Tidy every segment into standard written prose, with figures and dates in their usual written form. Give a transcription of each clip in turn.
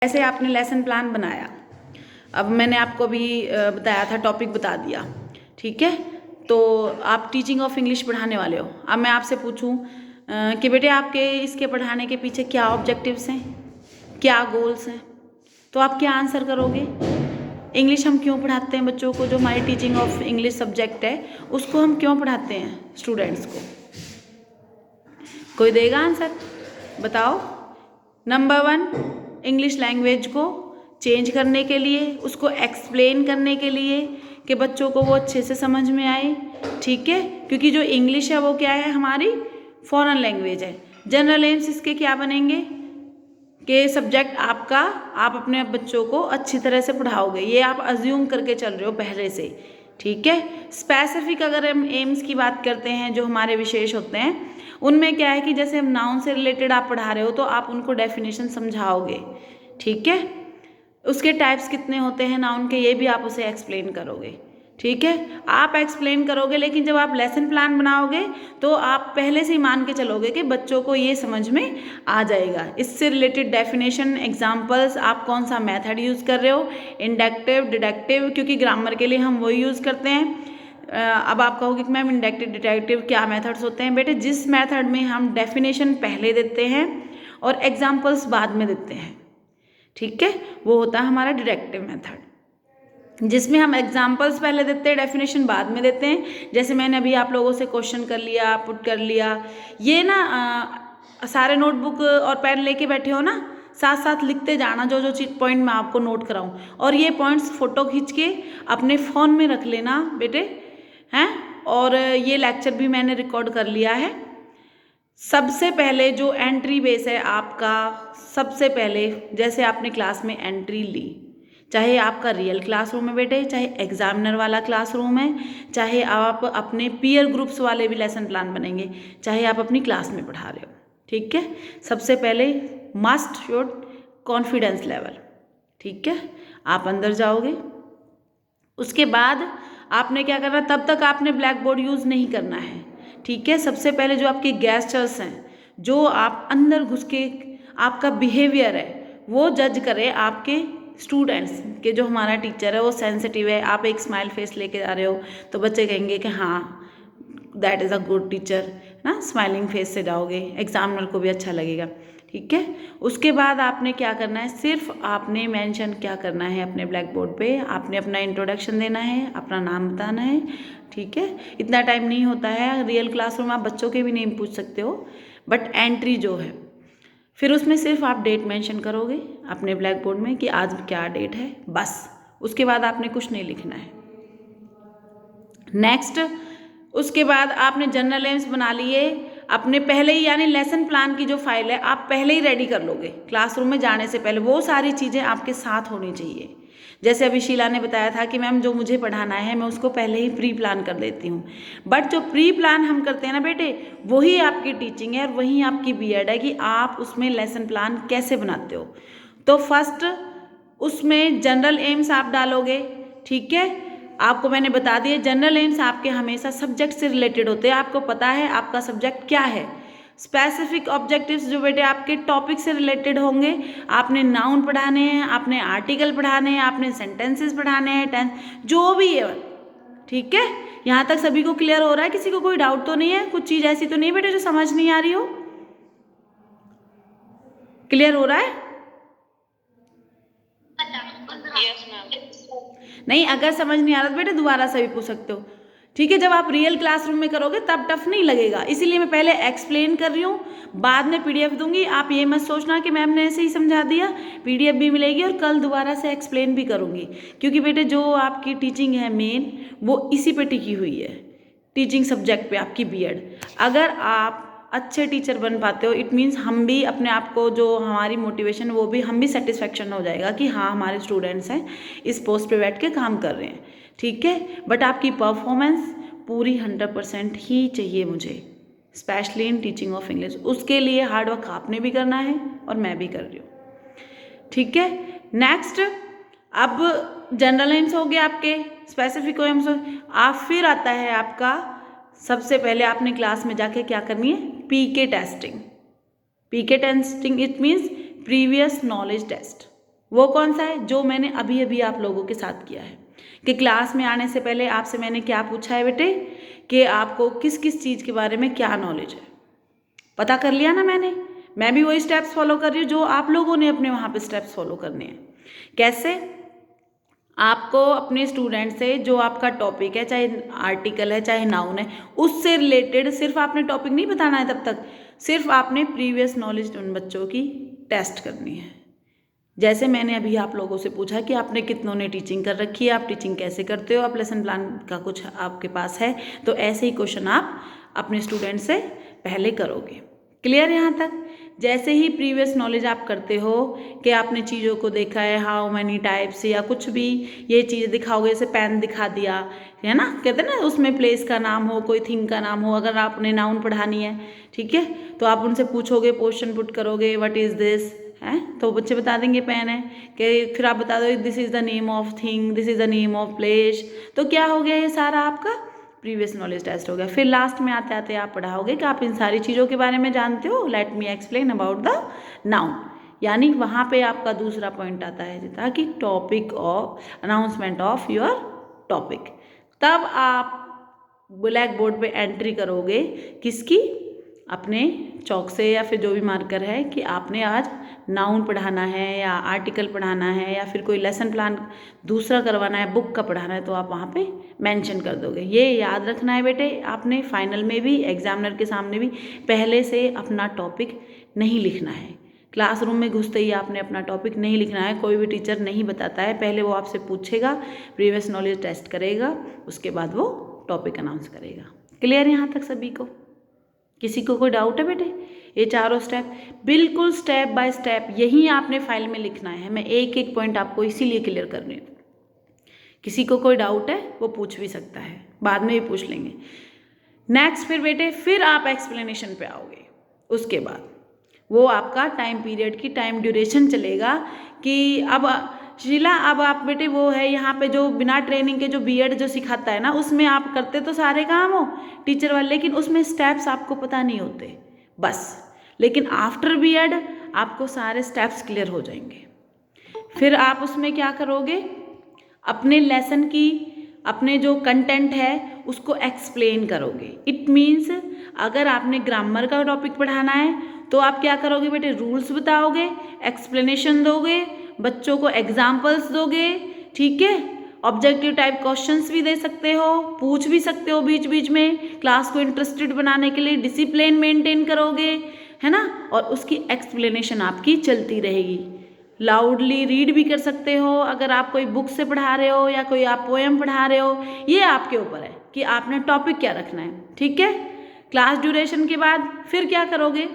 ऐसे आपने lesson plan बनाया। अब मैंने आपको अभी बताया था, टॉपिक बता दिया, ठीक है। तो आप टीचिंग ऑफ इंग्लिश पढ़ाने वाले हो। अब मैं आपसे पूछूं कि बेटे आपके इसके पढ़ाने के पीछे क्या ऑब्जेक्टिव्स हैं, क्या गोल्स हैं, तो आप क्या आंसर करोगे? इंग्लिश हम क्यों पढ़ाते हैं बच्चों को? जो हमारी टीचिंग ऑफ इंग्लिश सब्जेक्ट है उसको हम क्यों पढ़ाते हैं स्टूडेंट्स को? कोई देगा आंसर? बताओ। नंबर 1, इंग्लिश लैंग्वेज को चेंज करने के लिए, उसको एक्सप्लेन करने के लिए कि बच्चों को वो अच्छे से समझ में आए, ठीक है। क्योंकि जो इंग्लिश है वो क्या है, हमारी फॉरेन लैंग्वेज है। जनरल एम्स इसके क्या बनेंगे कि सब्जेक्ट आपका, आप अपने बच्चों को अच्छी तरह से पढ़ाओगे, ये आप अज्यूम करके चल रहे हो पहले से, ठीक है। स्पेसिफिक अगर हम एम्स की बात करते हैं, जो हमारे विशेष होते हैं, उनमें क्या है कि जैसे हम नाउन से रिलेटेड आप पढ़ा रहे हो तो आप उनको डेफिनेशन समझाओगे, ठीक है। उसके टाइप्स कितने होते हैं नाउन के, ये भी आप उसे एक्सप्लेन करोगे, ठीक है। आप एक्सप्लेन करोगे, लेकिन जब आप लेसन प्लान बनाओगे तो आप पहले से ही मान के चलोगे कि बच्चों को ये समझ में आ जाएगा। इससे रिलेटेड डेफिनेशन, एग्जांपल्स, आप कौन सा मेथड यूज़ कर रहे हो, इंडक्टिव, डिडक्टिव, क्योंकि ग्रामर के लिए हम वही यूज़ करते हैं। अब आप कहोगे कि मैम इंडक्टिव डिडक्टिव क्या मेथड्स होते हैं? बेटे जिस मेथड में हम डेफिनेशन पहले देते हैं और एग्जाम्पल्स बाद में देते हैं, ठीक है, वो होता है हमारा डिडक्टिव मेथड, जिसमें हम एग्जाम्पल्स पहले देते हैं, डेफिनेशन बाद में देते हैं। जैसे मैंने अभी आप लोगों से क्वेश्चन कर लिया, पुट कर लिया, ये ना सारे नोटबुक और पेन लेके बैठे हो ना, साथ साथ लिखते जाना जो जो चीज पॉइंट मैं आपको नोट कराऊं, और ये पॉइंट्स फोटो खींच के अपने फ़ोन में रख लेना बेटे, हैं। और ये लेक्चर भी मैंने रिकॉर्ड कर लिया है। सबसे पहले जो एंट्री बेस है आपका, सबसे पहले जैसे आपने क्लास में एंट्री ली, चाहे आपका रियल क्लासरूम है बेटे, चाहे एग्जामिनर वाला क्लासरूम है, चाहे आप अपने पीयर ग्रुप्स वाले भी लेसन प्लान बनेंगे, चाहे आप अपनी क्लास में पढ़ा रहे हो, ठीक है। सबसे पहले मस्ट शुड कॉन्फिडेंस लेवल, ठीक है, आप अंदर जाओगे। उसके बाद आपने क्या करना, तब तक आपने ब्लैक बोर्ड यूज़ नहीं करना है, ठीक है। सबसे पहले जो आपके गेस्टर्स हैं, जो आप अंदर घुस के आपका बिहेवियर है वो जज करें आपके स्टूडेंट्स के। जो हमारा टीचर है वो सेंसिटिव है, आप एक स्माइल फेस लेके जा रहे हो तो बच्चे कहेंगे कि हाँ that is a good teacher ना, स्माइलिंग फेस से जाओगे, एग्जामिनर को भी अच्छा लगेगा, ठीक है। उसके बाद आपने क्या करना है, सिर्फ आपने मेंशन क्या करना है अपने ब्लैक बोर्ड पे, आपने अपना इंट्रोडक्शन देना है, अपना नाम बताना है, ठीक है। इतना टाइम नहीं होता है, रियल क्लासरूम आप बच्चों के भी नेम पूछ सकते हो, बट एंट्री जो है, फिर उसमें सिर्फ आप डेट मेंशन करोगे अपने ब्लैक बोर्ड में कि आज क्या डेट है, बस। उसके बाद आपने कुछ नहीं लिखना है। नेक्स्ट, उसके बाद आपने जनरल एम्स बना लिए अपने पहले ही, यानी लेसन प्लान की जो फाइल है आप पहले ही रेडी कर लोगे क्लासरूम में जाने से पहले। वो सारी चीज़ें आपके साथ होनी चाहिए। जैसे अभी शीला ने बताया था कि मैम जो मुझे पढ़ाना है मैं उसको पहले ही प्री प्लान कर देती हूँ, बट जो प्री प्लान हम करते हैं ना बेटे, वही आपकी टीचिंग है और वही आपकी बीएड है कि आप उसमें लेसन प्लान कैसे बनाते हो। तो फर्स्ट उसमें जनरल एम्स आप डालोगे, ठीक है। आपको मैंने बता दिया जनरल एम्स आपके हमेशा सब्जेक्ट से रिलेटेड होते हैं, आपको पता है आपका सब्जेक्ट क्या है। स्पेसिफिक ऑब्जेक्टिव्स जो बेटे आपके टॉपिक से रिलेटेड होंगे, आपने नाउन पढ़ाने हैं, आपने आर्टिकल पढ़ाने हैं, आपने सेंटेंसेस पढ़ाने हैं, टेंस, जो भी है, ठीक है। यहाँ तक सभी को क्लियर हो रहा है? किसी को कोई डाउट तो नहीं है? कुछ चीज़ ऐसी तो नहीं बेटे जो समझ नहीं आ रही हो? क्लियर हो रहा है? नहीं, अगर समझ नहीं आ रहा तो बेटे दोबारा से भी पूछ सकते हो, ठीक है। जब आप रियल क्लासरूम में करोगे तब टफ नहीं लगेगा, इसीलिए मैं पहले एक्सप्लेन कर रही हूँ, बाद में पीडीएफ दूंगी। आप ये मत सोचना कि मैम ने ऐसे ही समझा दिया, पीडीएफ भी मिलेगी और कल दोबारा से एक्सप्लेन भी करूँगी, क्योंकि बेटे जो आपकी टीचिंग है मेन, वो इसी पे टिकी हुई है, टीचिंग सब्जेक्ट पे आपकी बीएड। अगर आप अच्छे टीचर बन पाते हो, इट मीन्स हम भी अपने आप को, जो हमारी मोटिवेशन, वो भी हम भी सेटिस्फेक्शन हो जाएगा कि हाँ हमारे स्टूडेंट्स हैं इस पोस्ट पे बैठ के काम कर रहे हैं, ठीक है। बट आपकी परफॉर्मेंस पूरी 100% ही चाहिए मुझे, specially in teaching of English. उसके लिए हार्डवर्क आपने भी करना है और मैं भी कर रही हूँ, ठीक है। नेक्स्ट, अब जनरल एम्स हो गए आपके, स्पेसिफिक एम्स हो, आप फिर आता है आपका, सबसे पहले आपने क्लास में जाके क्या करनी है, PK testing. PK testing it means previous knowledge test, वो कौन सा है? जो मैंने अभी अभी आप लोगों के साथ किया है कि क्लास में आने से पहले आपसे मैंने क्या पूछा है बेटे कि आपको किस किस चीज़ के बारे में क्या नॉलेज है, पता कर लिया ना मैंने। मैं भी वही स्टेप्स फॉलो कर रही हूँ जो आप लोगों ने अपने वहाँ पे स्टेप्स फॉलो करने हैं। कैसे? आपको अपने स्टूडेंट से जो आपका टॉपिक है, चाहे आर्टिकल है चाहे नाउन है, उससे रिलेटेड सिर्फ आपने टॉपिक नहीं बताना है, तब तक सिर्फ आपने प्रीवियस नॉलेज उन बच्चों की टेस्ट करनी है। जैसे मैंने अभी आप लोगों से पूछा कि आपने कितनों ने टीचिंग कर रखी है, आप टीचिंग कैसे करते हो, आप लेसन प्लान का कुछ आपके पास है, तो ऐसे ही क्वेश्चन आप अपने स्टूडेंट से पहले करोगे। क्लियर यहाँ तक? जैसे ही प्रीवियस नॉलेज आप करते हो कि आपने चीज़ों को देखा है, हाउ मैनी टाइप्स या कुछ भी ये चीज़ दिखाओगे, जैसे पेन दिखा दिया है ना, कहते हैं ना उसमें प्लेस का नाम हो, कोई थिंग का नाम हो, अगर आपने नाउन पढ़ानी है, ठीक है, तो आप उनसे पूछोगे, क्वेश्चन पुट करोगे, व्हाट इज़ दिस है, तो बच्चे बता देंगे पेन है, कि फिर आप बता दो this is the name of thing, this is the name of place. तो क्या हो गया? ये सारा आपका प्रीवियस नॉलेज टेस्ट हो गया। फिर लास्ट में आते आते आप पढ़ाओगे कि आप इन सारी चीज़ों के बारे में जानते हो, let me explain about the noun. यानी वहाँ पे आपका दूसरा पॉइंट आता है ताकि topic of announcement of your topic. तब आप ब्लैक बोर्ड पे एंट्री करोगे किसकी? अपने चौक से या फिर जो भी मार्कर है कि आपने आज नाउन पढ़ाना है या आर्टिकल पढ़ाना है या फिर कोई लेसन प्लान दूसरा करवाना है, बुक का पढ़ाना है, तो आप वहाँ पे मेंशन कर दोगे। ये याद रखना है बेटे, आपने फाइनल में भी एग्जामिनर के सामने भी पहले से अपना टॉपिक नहीं लिखना है। क्लासरूम में घुसते ही आपने अपना टॉपिक नहीं लिखना है। कोई भी टीचर नहीं बताता है, पहले वो आपसे पूछेगा, प्रीवियस नॉलेज टेस्ट करेगा, उसके बाद वो टॉपिक अनाउंस करेगा। क्लियर यहाँ तक सभी को? किसी को कोई डाउट है बेटे? ये चारों स्टेप बिल्कुल स्टेप बाय स्टेप यही आपने फाइल में लिखना है। मैं एक एक पॉइंट आपको इसीलिए क्लियर कर रही हूँ। किसी को कोई डाउट है वो पूछ भी सकता है, बाद में भी पूछ लेंगे। नेक्स्ट फिर बेटे फिर आप एक्सप्लेनेशन पे आओगे। उसके बाद वो आपका टाइम पीरियड की टाइम ड्यूरेशन चलेगा कि अब शीला अब आप बेटे वो है यहाँ पे जो बिना ट्रेनिंग के जो बीएड जो सिखाता है ना, उसमें आप करते तो सारे काम हो टीचर वाले, लेकिन उसमें स्टेप्स आपको पता नहीं होते बस। लेकिन आफ्टर बीएड आपको सारे स्टेप्स क्लियर हो जाएंगे। फिर आप उसमें क्या करोगे? अपने लेसन की अपने जो कंटेंट है उसको एक्सप्लेन करोगे। इट मीन्स अगर आपने ग्रामर का टॉपिक पढ़ाना है तो आप क्या करोगे बेटे? रूल्स बताओगे, एक्सप्लेनेशन दोगे, बच्चों को एग्जाम्पल्स दोगे, ठीक है। ऑब्जेक्टिव टाइप क्वेश्चंस भी दे सकते हो, पूछ भी सकते हो बीच बीच में, क्लास को इंटरेस्टेड बनाने के लिए डिसिप्लिन मेंटेन करोगे, है ना। और उसकी एक्सप्लेनेशन आपकी चलती रहेगी। लाउडली रीड भी कर सकते हो अगर आप कोई बुक से पढ़ा रहे हो या कोई आप पोएम पढ़ा रहे हो, ये आपके ऊपर है कि आपने टॉपिक क्या रखना है, ठीक है। क्लास ड्यूरेशन के बाद फिर क्या करोगे?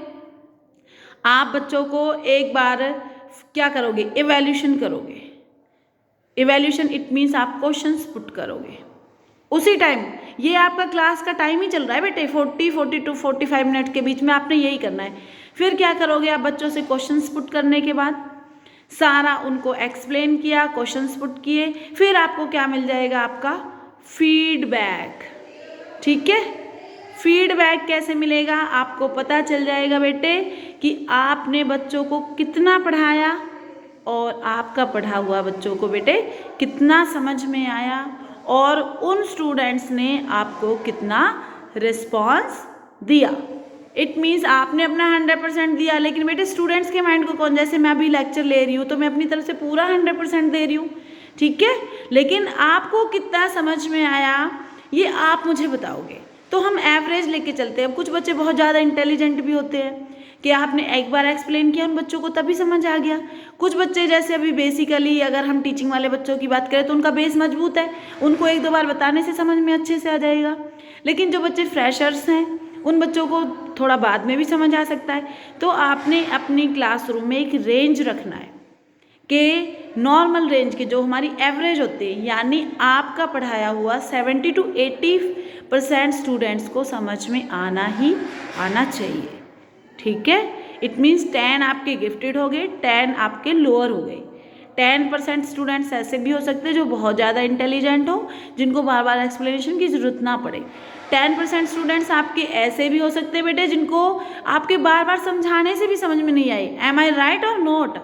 आप बच्चों को एक बार क्या करोगे? इवैल्यूएशन करोगे। इवैल्यूएशन इट मीन्स आप क्वेश्चंस पुट करोगे उसी टाइम। ये आपका क्लास का टाइम ही चल रहा है बेटे, 42 45 मिनट के बीच में आपने यही करना है। फिर क्या करोगे? आप बच्चों से क्वेश्चंस पुट करने के बाद सारा उनको एक्सप्लेन किया, क्वेश्चंस पुट किए, फिर आपको क्या मिल जाएगा? आपका फीडबैक, ठीक है। फीडबैक कैसे मिलेगा? आपको पता चल जाएगा बेटे कि आपने बच्चों को कितना पढ़ाया और आपका पढ़ा हुआ बच्चों को बेटे कितना समझ में आया और उन स्टूडेंट्स ने आपको कितना रिस्पॉन्स दिया। इट मीन्स आपने अपना 100% दिया, लेकिन बेटे स्टूडेंट्स के माइंड को कौन, जैसे मैं अभी लेक्चर ले रही हूँ तो मैं अपनी तरफ से पूरा 100% दे रही हूँ, ठीक है, लेकिन आपको कितना समझ में आया ये आप मुझे बताओगे। तो हम एवरेज लेके चलते हैं। कुछ बच्चे बहुत ज़्यादा इंटेलिजेंट भी होते हैं कि आपने एक बार एक्सप्लेन किया उन बच्चों को तभी समझ आ गया। कुछ बच्चे जैसे अभी बेसिकली अगर हम टीचिंग वाले बच्चों की बात करें तो उनका बेस मजबूत है, उनको एक दो बार बताने से समझ में अच्छे से आ जाएगा। लेकिन जो बच्चे फ्रेशर्स हैं उन बच्चों को थोड़ा बाद में भी समझ आ सकता है। तो आपने अपनी क्लासरूम में एक रेंज रखना है कि नॉर्मल रेंज के जो हमारी एवरेज होती है, यानी आपका पढ़ाया हुआ 70 to 80% स्टूडेंट्स को समझ में आना ही आना चाहिए, ठीक है। इट मीन्स 10 आपके गिफ्टेड हो गए, 10 आपके लोअर हो गए। 10% स्टूडेंट्स ऐसे भी हो सकते हैं जो बहुत ज़्यादा इंटेलिजेंट हो, जिनको बार बार एक्सप्लेनेशन की ज़रूरत ना पड़े। 10% स्टूडेंट्स आपके ऐसे भी हो सकते हैं बेटे जिनको आपके बार बार समझाने से भी समझ में नहीं आई। Am I right or not?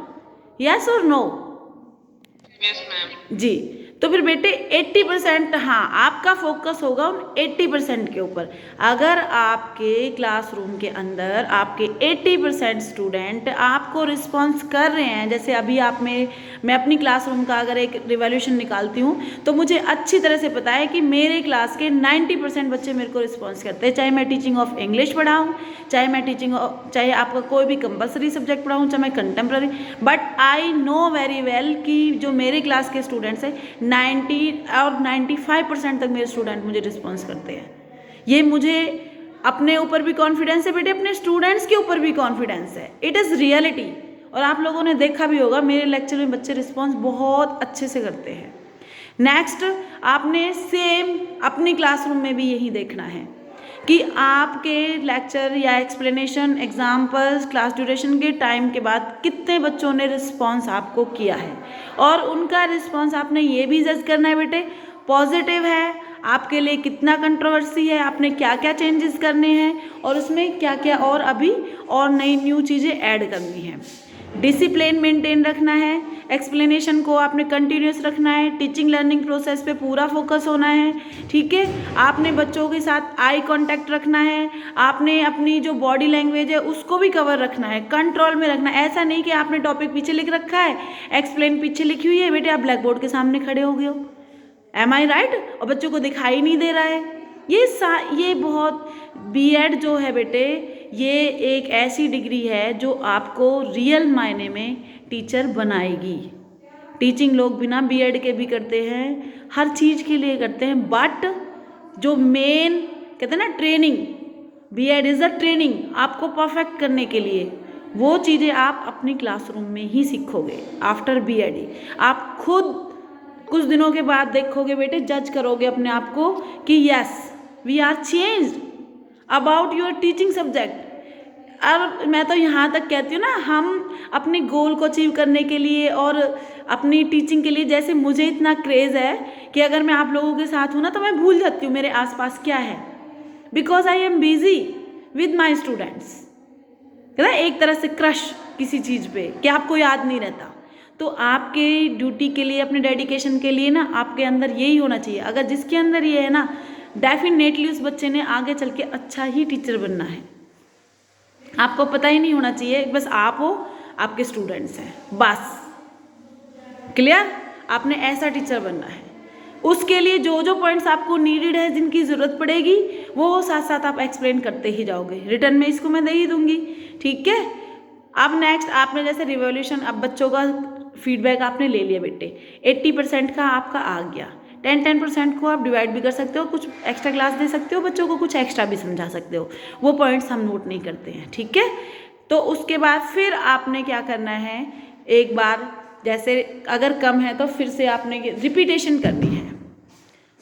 Yes or no? Yes ma'am. जी। तो फिर बेटे 80%, हाँ, आपका फोकस होगा उन 80% के ऊपर। अगर आपके क्लासरूम के अंदर आपके 80% स्टूडेंट आपको रिस्पॉन्स कर रहे हैं, जैसे अभी आप में, मैं अपनी क्लासरूम का अगर एक रिवॉल्यूशन निकालती हूँ तो मुझे अच्छी तरह से पता है कि मेरे क्लास के 90% बच्चे मेरे को रिस्पॉन्स करते हैं, चाहे मैं टीचिंग ऑफ इंग्लिश पढ़ाऊँ, चाहे आपका कोई भी कंपलसरी सब्जेक्ट पढ़ाऊँ, चाहे मैं contemporary, but I know very well कि जो मेरे क्लास के स्टूडेंट्स हैं 90 और 95% तक मेरे स्टूडेंट मुझे रिस्पॉन्स करते हैं। ये मुझे अपने ऊपर भी कॉन्फिडेंस है बेटे, अपने स्टूडेंट्स के ऊपर भी कॉन्फिडेंस है, इट इज़ रियलिटी। और आप लोगों ने देखा भी होगा मेरे लेक्चर में बच्चे रिस्पॉन्स बहुत अच्छे से करते हैं। नेक्स्ट, आपने सेम अपनी क्लासरूम में भी यही देखना है कि आपके लेक्चर या एक्सप्लेनेशन, एग्जाम्पल्स, क्लास ड्यूरेशन के टाइम के बाद कितने बच्चों ने रिस्पॉन्स आपको किया है, और उनका रिस्पॉन्स आपने ये भी जज करना है बेटे, पॉजिटिव है, आपके लिए कितना कंट्रोवर्सी है, आपने क्या क्या चेंजेस करने हैं, और उसमें क्या क्या और अभी और नई न्यू चीज़ें ऐड करनी हैं। डिसिप्लिन मेंटेन रखना है, एक्सप्लेनेशन को आपने कंटिन्यूस रखना है, टीचिंग लर्निंग प्रोसेस पे पूरा फोकस होना है, ठीक है। आपने बच्चों के साथ आई कांटेक्ट रखना है, आपने अपनी जो बॉडी लैंग्वेज है उसको भी कवर रखना है, कंट्रोल में रखना है। ऐसा नहीं कि आपने टॉपिक पीछे लिख रखा है, एक्सप्लेन पीछे लिखी हुई है, बेटे आप ब्लैक बोर्ड के सामने खड़े हो गए हो, एम आई राइट, और बच्चों को दिखाई नहीं दे रहा है। ये बहुत, बीएड जो है बेटे, ये एक ऐसी डिग्री है जो आपको रियल मायने में टीचर बनाएगी। टीचिंग लोग बिना बीएड के भी करते हैं, हर चीज़ के लिए करते हैं, बट जो मेन कहते हैं ना training, BEd is a training आपको परफेक्ट करने के लिए, वो चीज़ें आप अपनी क्लासरूम में ही सीखोगे आफ्टर बीएड। आप खुद कुछ दिनों के बाद देखोगे बेटे, जज करोगे अपने आप को कि yes we are changed about your teaching subject. और मैं तो यहाँ तक कहती हूँ ना, हम अपने गोल को अचीव करने के लिए और अपनी टीचिंग के लिए, जैसे मुझे इतना क्रेज़ है कि अगर मैं आप लोगों के साथ हूँ ना तो मैं भूल जाती हूँ मेरे आसपास क्या है, because I am busy with my students. है ना, एक तरह से क्रश किसी चीज़ पे कि आपको याद नहीं रहता। तो आपके ड्यूटी के लिए, अपने डेडिकेशन के लिए ना, आपके अंदर यही होना चाहिए। अगर जिसके अंदर ये है ना, डेफिनेटली उस बच्चे ने आगे चल के अच्छा ही टीचर बनना है। आपको पता ही नहीं होना चाहिए, बस आप हो, आपके स्टूडेंट्स हैं, बस क्लियर। आपने ऐसा टीचर बनना है। उसके लिए जो जो पॉइंट्स आपको नीडेड है, जिनकी ज़रूरत पड़ेगी, वो साथ साथ आप एक्सप्लेन करते ही जाओगे। रिटर्न में इसको मैं दे ही दूंगी, ठीक है। अब नेक्स्ट, आपने जैसे रिवॉल्यूशन, अब बच्चों का फीडबैक आपने ले लिया बेटे, 80% का आपका आ गया, 10% को आप डिवाइड भी कर सकते हो, कुछ एक्स्ट्रा क्लास दे सकते हो, बच्चों को कुछ एक्स्ट्रा भी समझा सकते हो, वो पॉइंट्स हम नोट नहीं करते हैं, ठीक है। तो उसके बाद फिर आपने क्या करना है, एक बार जैसे अगर कम है तो फिर से आपने रिपीटेशन करनी है,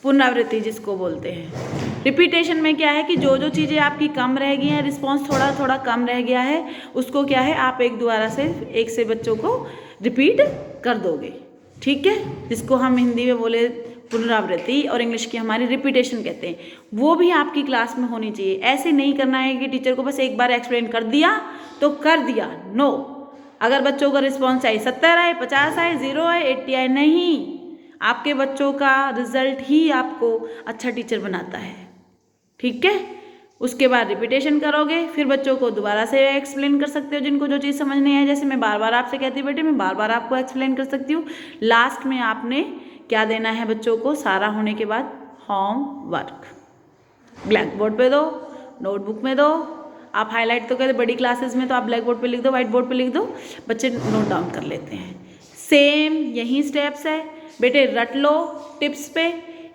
पुनरावृत्ति जिसको बोलते हैं। रिपीटेशन में क्या है कि जो जो चीज़ें आपकी कम रह गई हैं, रिस्पॉन्स थोड़ा थोड़ा कम रह गया है, उसको क्या है, आप एक दोबारा से एक से बच्चों को रिपीट कर दोगे, ठीक है। जिसको हम हिंदी में बोले पुनरावृत्ति और इंग्लिश की हमारी रिपीटेशन कहते हैं, वो भी आपकी क्लास में होनी चाहिए। ऐसे नहीं करना है कि टीचर को बस एक बार एक्सप्लेन कर दिया तो कर दिया, नो। अगर बच्चों का रिस्पॉन्स आए 70 आए, 50 आए, 0 आए, 80 आए, नहीं, आपके बच्चों का रिजल्ट ही आपको अच्छा टीचर बनाता है, ठीक है। उसके बाद रिपीटेशन करोगे, फिर बच्चों को दोबारा से एक्सप्लेन कर सकते हो जिनको जो चीज़ समझ नहीं है। जैसे मैं बार बार आपसे कहती हूँ बेटे, मैं बार बार आपको एक्सप्लेन कर सकती हूँ। लास्ट में आपने क्या देना है बच्चों को, सारा होने के बाद होमवर्क ब्लैक बोर्ड पे दो, नोटबुक में दो। आप हाईलाइट तो कहते, बड़ी क्लासेस में तो आप ब्लैक बोर्ड पे लिख दो, व्हाइट बोर्ड पे लिख दो, बच्चे नोट डाउन कर लेते हैं। सेम यही स्टेप्स है बेटे, रट लो टिप्स पे।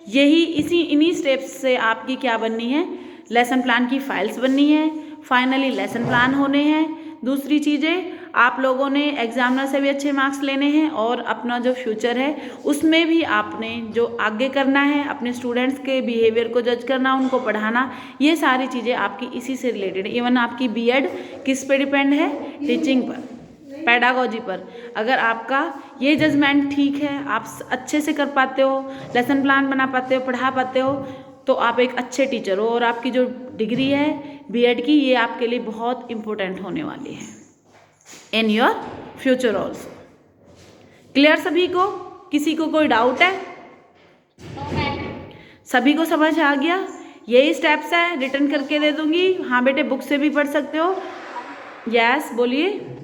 यही इन्हीं स्टेप्स से आपकी क्या बननी है, लेसन प्लान की फाइल्स बननी है, फाइनली लेसन प्लान होने हैं। दूसरी चीज़ें, आप लोगों ने एग्जामिनर से भी अच्छे मार्क्स लेने हैं, और अपना जो फ्यूचर है उसमें भी आपने जो आगे करना है, अपने स्टूडेंट्स के बिहेवियर को जज करना, उनको पढ़ाना, ये सारी चीज़ें आपकी इसी से रिलेटेड है। इवन आपकी बीएड किस पे डिपेंड है, टीचिंग पर, पेडागोजी पर। अगर आपका ये जजमेंट ठीक है, आप अच्छे से कर पाते हो, लेसन प्लान बना पाते हो, पढ़ा पाते हो, तो आप एक अच्छे टीचर हो, और आपकी जो डिग्री है बीएड की, ये आपके लिए बहुत इम्पोर्टेंट होने वाली है in your future also. Clear सभी को? किसी को कोई डाउट है? सभी को समझ आ गया? यही स्टेप्स है, रिटर्न करके दे दूंगी। हाँ बेटे, बुक से भी पढ़ सकते हो। यस बोलिए।